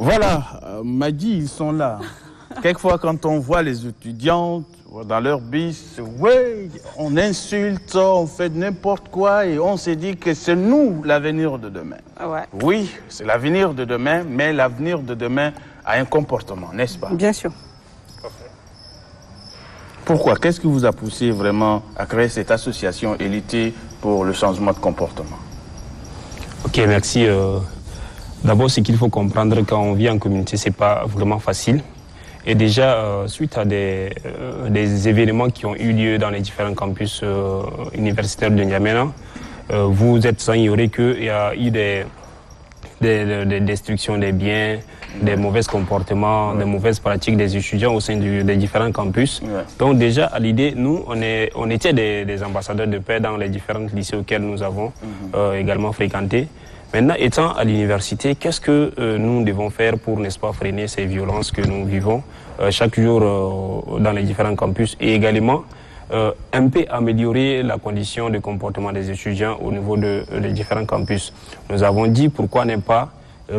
Voilà, Magui, ils sont là. Quelquefois, quand on voit les étudiants dans leur bus, ouais, on insulte, on fait n'importe quoi et on se dit que c'est nous l'avenir de demain. Ouais. Oui, c'est l'avenir de demain, mais l'avenir de demain a un comportement, n'est-ce pas? Bien sûr. Pourquoi? Qu'est-ce qui vous a poussé vraiment à créer cette association et lutter pour le changement de comportement? Ok, merci. D'abord, ce qu'il faut comprendre quand on vit en communauté, c'est pas vraiment facile. Et déjà, suite à des événements qui ont eu lieu dans les différents campus universitaires de N'Djamena, vous êtes sans ignorer qu'il y a eu des destructions des biens, des mauvais comportements, des mauvaises pratiques des étudiants au sein des différents campus. Donc déjà, à l'idée, nous, on était des ambassadeurs de paix dans les différents lycées auxquels nous avons également fréquenté. Maintenant, étant à l'université, qu'est-ce que nous devons faire pour, n'est-ce pas, freiner ces violences que nous vivons chaque jour dans les différents campus et également un peu améliorer la condition de comportement des étudiants au niveau des différents campus. Nous avons dit pourquoi ne pas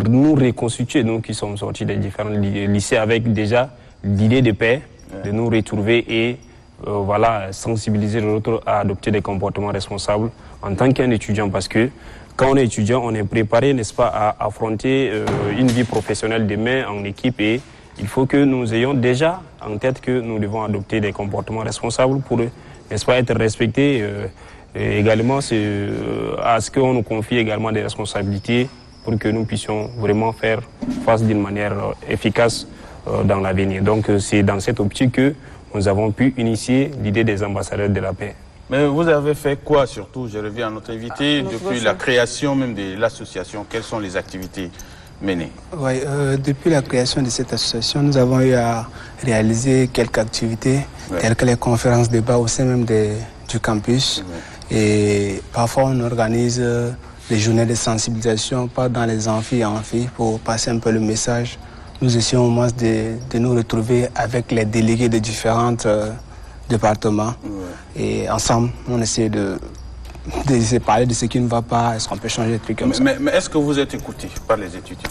nous reconstituer, nous qui sommes sortis des différents lycées avec déjà l'idée de paix, de nous retrouver et voilà, sensibiliser l'autre à adopter des comportements responsables en tant qu'un étudiant parce que quand on est étudiant, on est préparé, n'est-ce pas, à affronter une vie professionnelle demain en équipe et il faut que nous ayons déjà en tête que nous devons adopter des comportements responsables pour, n'est-ce pas, être respectés. Et également, à ce qu'on nous confie également des responsabilités pour que nous puissions vraiment faire face d'une manière efficace dans l'avenir. Donc c'est dans cette optique que nous avons pu initier l'idée des ambassadeurs de la paix. Mais vous avez fait quoi surtout? Je reviens à notre invité, depuis la création même de l'association, quelles sont les activités menées? Oui, depuis la création de cette association, nous avons eu à réaliser quelques activités, telles que les conférences débats au sein même du campus. Et parfois on organise des journées de sensibilisation, pas dans les amphis pour passer un peu le message. Nous essayons au moins de nous retrouver avec les délégués de différents départements. Et ensemble, on essaie de parler de ce qui ne va pas, est-ce qu'on peut changer des trucs comme ça. Mais est-ce que vous êtes écouté par les étudiants?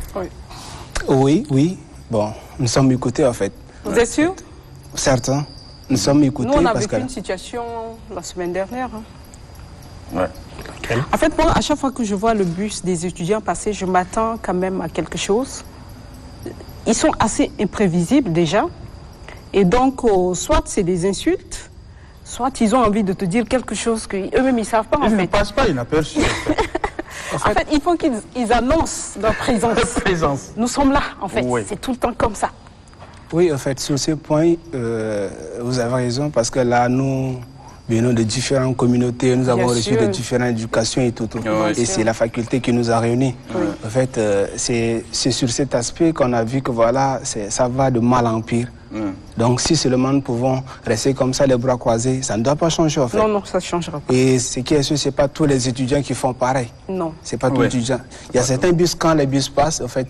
Oui. Bon, nous sommes écoutés en fait. Vous êtes sûr? Certains. Nous sommes écoutés. Nous, on a vécu une situation la semaine dernière. En fait, moi, à chaque fois que je vois le bus des étudiants passer, je m'attends quand même à quelque chose. Ils sont assez imprévisibles déjà. Et donc, soit c'est des insultes, soit ils ont envie de te dire quelque chose qu'eux-mêmes, ils ne savent pas en fait. Ils ne passent pas inaperçus. En fait, il faut qu'ils annoncent leur présence. Nous sommes là, en fait. C'est tout le temps comme ça. Oui, en fait, sur ce point, vous avez raison, parce que là, nous venons de différentes communautés, nous avons reçu de différentes éducations et tout. Et c'est la faculté qui nous a réunis. En fait, c'est sur cet aspect qu'on a vu que voilà, ça va de mal en pire. Donc si seulement nous pouvons rester comme ça, les bras croisés, ça ne doit pas changer en fait. Non, ça ne changera pas. Et ce qui est sûr, ce n'est pas tous les étudiants qui font pareil. Non. Ce n'est pas tous les étudiants. Il y a certains bus, quand les bus passent, en fait,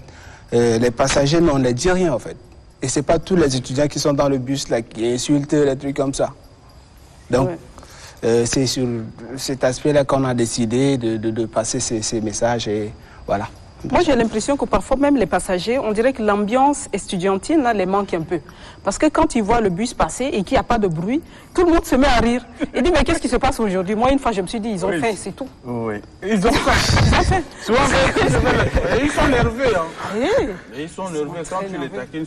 les passagers, on ne dit rien en fait. Et ce n'est pas tous les étudiants qui sont dans le bus là, qui insultent, les trucs comme ça. Donc, c'est sur cet aspect-là qu'on a décidé de passer ces messages et voilà. Moi, j'ai l'impression que parfois, même les passagers, on dirait que l'ambiance estudiantine là, les manque un peu. Parce que quand ils voient le bus passer et qu'il n'y a pas de bruit, tout le monde se met à rire. Et dit, mais qu'est-ce qui se passe aujourd'hui? Moi, une fois, je me suis dit, ils ont faim, c'est tout. Oui. Ils ont faim. Souvent, ils sont nerveux. Ils sont nerveux. Quand tu les taquines,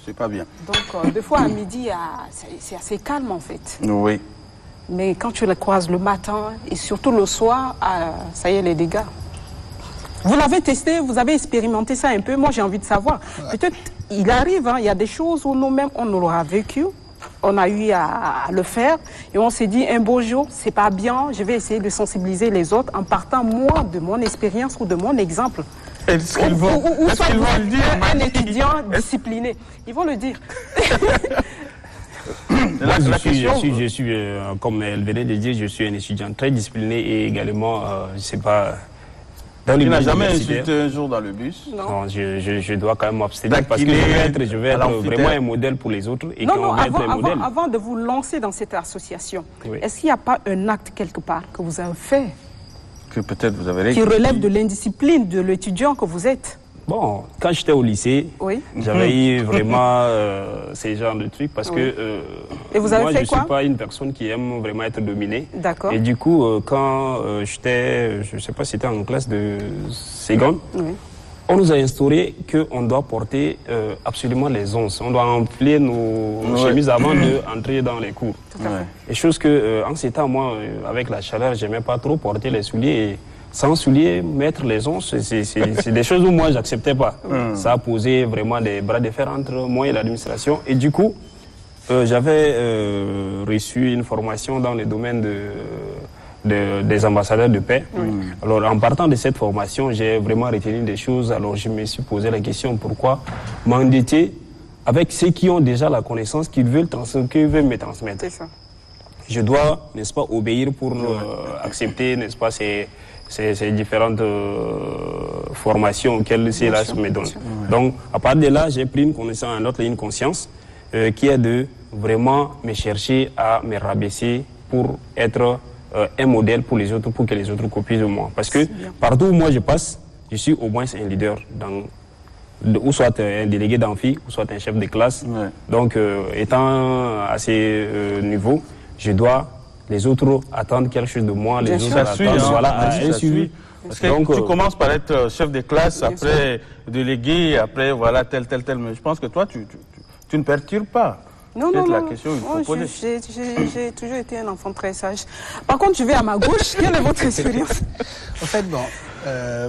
c'est pas bien. Donc, des fois, à midi, c'est assez calme, en fait. Oui. Mais quand tu les croises le matin et surtout le soir, ça y est, les dégâts. Vous l'avez testé, vous avez expérimenté ça un peu. Moi, j'ai envie de savoir. Peut-être, il arrive, il y a des choses où nous-mêmes, on l'aura vécu. On a eu à le faire. Et on s'est dit, un beau jour, c'est pas bien. Je vais essayer de sensibiliser les autres en partant, moi, de mon expérience ou de mon exemple. Est-ce qu'ils vont le dire? Un étudiant discipliné. Ils vont le dire. Je suis comme elle venait de dire, je suis un étudiant très discipliné et également, je ne sais pas... Tu n'as jamais insulté un jour dans le bus? Non, je dois quand même m'abstenir parce que je vais être vraiment un modèle pour les autres. Et avant de vous lancer dans cette association, est-ce qu'il n'y a pas un acte quelque part que vous avez fait que peut-être vous avez qui relève de l'indiscipline de l'étudiant que vous êtes? Bon, quand j'étais au lycée, j'avais eu vraiment ces genres de trucs parce que et vous avez moi, fait je ne quoi? suis pas une personne qui aime vraiment être dominée. D'accord. Et du coup, quand j'étais, je ne sais pas si c'était en classe de seconde, on nous a instauré qu'on doit porter absolument les onces. On doit enfiler nos chemises avant d'entrer dans les cours. Tout à fait. Et chose que, en ces temps, moi, avec la chaleur, je n'aimais pas trop porter les souliers. Et sans souliers, mettre les onces, c'est des choses où moi, je n'acceptais pas. Ça a posé vraiment des bras de fer entre moi et l'administration. Et du coup, j'avais reçu une formation dans le domaine des ambassadeurs de paix. Alors, en partant de cette formation, j'ai vraiment retenu des choses. Alors, je me suis posé la question, pourquoi m'endetter avec ceux qui ont déjà la connaissance qu'ils veulent me transmettre. C'est ça. Je dois, n'est-ce pas, obéir pour accepter, n'est-ce pas, ces différentes formations auxquelles ces là me donnent. Donc, à partir de là, j'ai pris une connaissance, une conscience qui est de vraiment me chercher à me rabaisser pour être un modèle pour les autres, pour que les autres copient de moi. Parce que partout où moi je passe, je suis au moins un leader, ou soit un délégué d'amphi, ou soit un chef de classe. Donc, étant à ces niveaux, je dois les autres attendent quelque chose de moi, les autres attendent, voilà, un suivi. Parce que donc, tu commences par être chef de classe, après délégué, après voilà, tel. Mais je pense que toi, tu ne perturbes pas. Non. J'ai toujours été un enfant très sage. Par contre, je vais à ma gauche. Quelle est votre expérience? En fait, bon,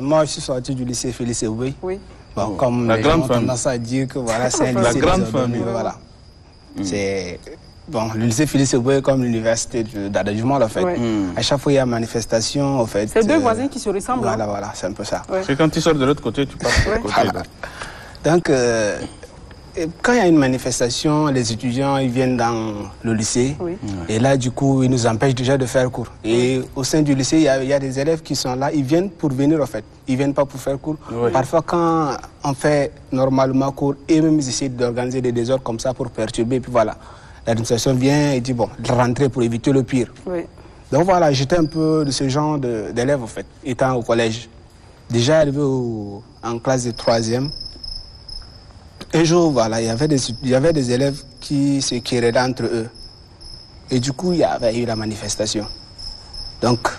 moi, je suis sorti du lycée Félix Eboué. Oui. Bon, comme les gens ont tendance à dire que voilà, c'est un lycée. La grande famille. Voilà. C'est... Bon, le lycée Félix Eboué comme l'université d'Adjumant, en fait. À chaque fois, il y a manifestation, en fait. C'est deux voisins qui se ressemblent. Voilà, c'est un peu ça. C'est quand tu sors de l'autre côté, tu pars de l'autre côté. Voilà. Donc, quand il y a une manifestation, les étudiants, ils viennent dans le lycée. Et là, du coup, ils nous empêchent déjà de faire cours. Et au sein du lycée, il y a des élèves qui sont là. Ils viennent pour venir, en fait. Ils ne viennent pas pour faire cours. Parfois, quand on fait normalement cours, et même ils essaient d'organiser des désordres comme ça pour perturber. Puis voilà. L'administration vient et dit, bon, de rentrer pour éviter le pire. Donc voilà, j'étais un peu de ce genre d'élève, en fait, étant au collège. Déjà arrivé en classe de 3e. Un jour, voilà, il y avait des élèves qui se querellaient entre eux. Et du coup, il y avait eu la manifestation. Donc,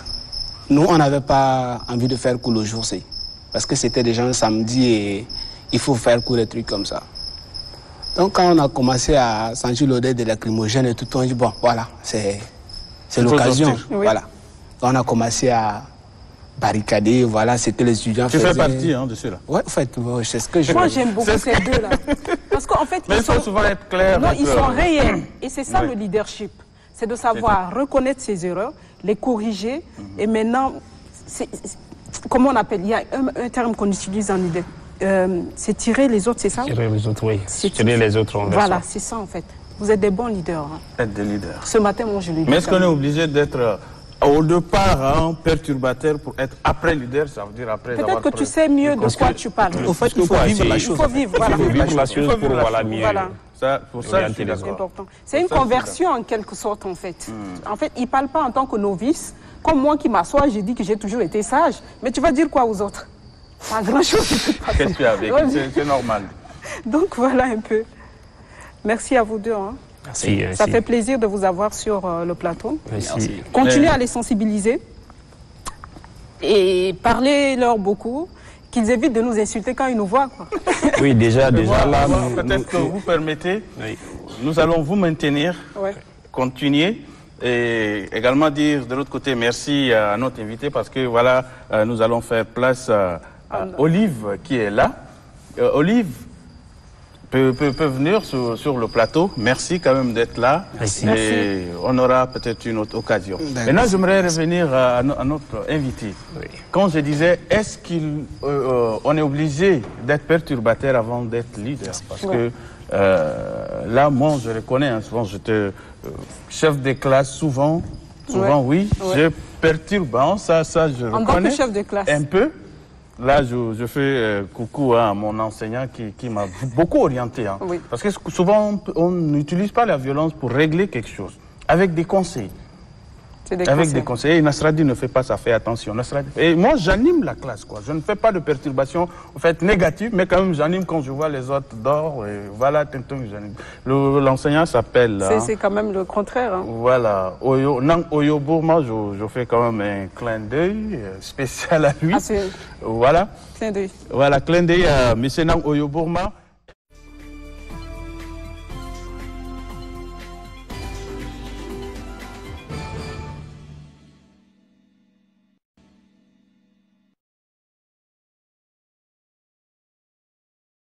nous, on n'avait pas envie de faire cours le jour-ci. Parce que c'était déjà un samedi et il faut faire cours des trucs comme ça. Donc, quand on a commencé à sentir l'odeur de lacrymogène et tout, on dit, bon, voilà, c'est l'occasion. Voilà. On a commencé à barricader, voilà, c'était les étudiants. Tu fais partie de ceux-là. Oui, en fait, c'est ce que je... Moi, j'aime beaucoup ces deux-là. Parce qu'en fait, mais il faut souvent être clair. Non, ils sont réels. Et c'est ça le leadership. C'est de savoir reconnaître ses erreurs, les corriger. Et maintenant, comment on appelle? Il y a un terme qu'on utilise en idée. C'est tirer les autres, c'est ça? Tirer les autres, oui. Tirer les autres en Voilà, c'est ça en fait. Vous êtes des bons leaders. Être des leaders. Ce matin, moi, je l'ai dit. Mais est-ce qu'on est obligé d'être au départ perturbateur pour être après leader? Ça veut dire après avoir... Peut-être que tu sais mieux de quoi tu parles. Au fait, il faut vivre la chose. Il faut vivre, voilà. Il faut vivre la chose pour voilà, mieux. Voilà. Pour ça, c'est important. C'est une conversion en quelque sorte, en fait. En fait, il ne parle pas en tant que novice. Comme moi qui m'assois, j'ai dit que j'ai toujours été sage. Mais tu vas dire quoi aux autres? Pas grand-chose. Qu'est-ce que tu as vécu? C'est normal. Donc voilà un peu. Merci à vous deux. Merci, ça fait plaisir de vous avoir sur le plateau. Merci. Continuez à les sensibiliser et parlez-leur beaucoup, qu'ils évitent de nous insulter quand ils nous voient. Quoi. Oui, déjà là... Peut-être que vous permettez, nous allons vous maintenir, continuer. Et également dire de l'autre côté merci à notre invité parce que voilà, nous allons faire place à Olive qui est là. Olive peut venir sur le plateau. Merci quand même d'être là. Merci. Et on aura peut-être une autre occasion. Maintenant, j'aimerais revenir à notre invité. Quand je disais, est-ce qu'on est obligé d'être perturbateur avant d'être leader? Parce que là, moi, je reconnais, souvent, j'étais chef de classe, souvent oui, je perturbe, ça je reconnais. En tant que chef de classe. Un peu. Là, je fais coucou à mon enseignant qui m'a beaucoup orienté. Parce que souvent, on n'utilise pas la violence pour régler quelque chose, avec des conseils. Avec des conseillers, Nasradi ne fait pas ça, fait attention. Et moi, j'anime la classe, quoi. Je ne fais pas de perturbations, en fait, négatives, mais quand même, j'anime quand je vois les autres dehors. Et voilà, j'anime. L'enseignant s'appelle... C'est quand même le contraire. Hein. Voilà. Oyo Bourma, je fais quand même un clin d'œil spécial à lui. Ah, voilà. Clin d'œil. Voilà, clin d'œil à M. Nang Oyo Bourma.